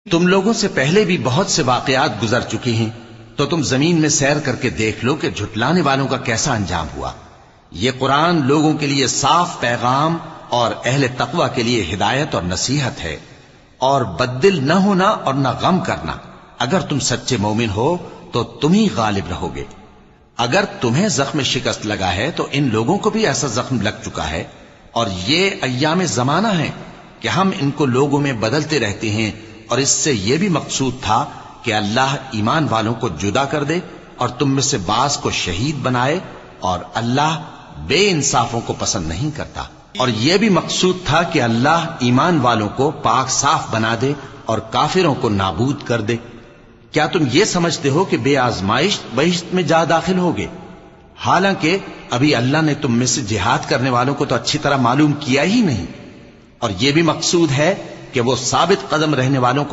تم لوگوں سے پہلے بھی بہت سے واقعات گزر چکے ہیں، تو تم زمین میں سیر کر کے دیکھ لو کہ جھٹلانے والوں کا کیسا انجام ہوا۔ یہ قرآن لوگوں کے لیے صاف پیغام اور اہل تقوی کے لیے ہدایت اور نصیحت ہے، اور بددل نہ ہونا اور نہ غم کرنا۔ اگر تم سچے مومن ہو تو تم ہی غالب رہو گے۔ اگر تمہیں زخم شکست لگا ہے تو ان لوگوں کو بھی ایسا زخم لگ چکا ہے، اور یہ ایام زمانہ ہے کہ ہم ان کو لوگوں میں بدلتے رہتے ہیں، اور اس سے یہ بھی مقصود تھا کہ اللہ ایمان والوں کو جدا کر دے اور تم میں سے بعض کو شہید بنائے، اور اللہ بے انصافوں کو پسند نہیں کرتا۔ اور یہ بھی مقصود تھا کہ اللہ ایمان والوں کو پاک صاف بنا دے اور کافروں کو نابود کر دے۔ کیا تم یہ سمجھتے ہو کہ بے آزمائش بہشت میں جا داخل ہوگے؟ حالانکہ ابھی اللہ نے تم میں سے جہاد کرنے والوں کو تو اچھی طرح معلوم کیا ہی نہیں۔ اور یہ بھی مقصود ہے کہ وہ ثابت قدم رہنے والوں کو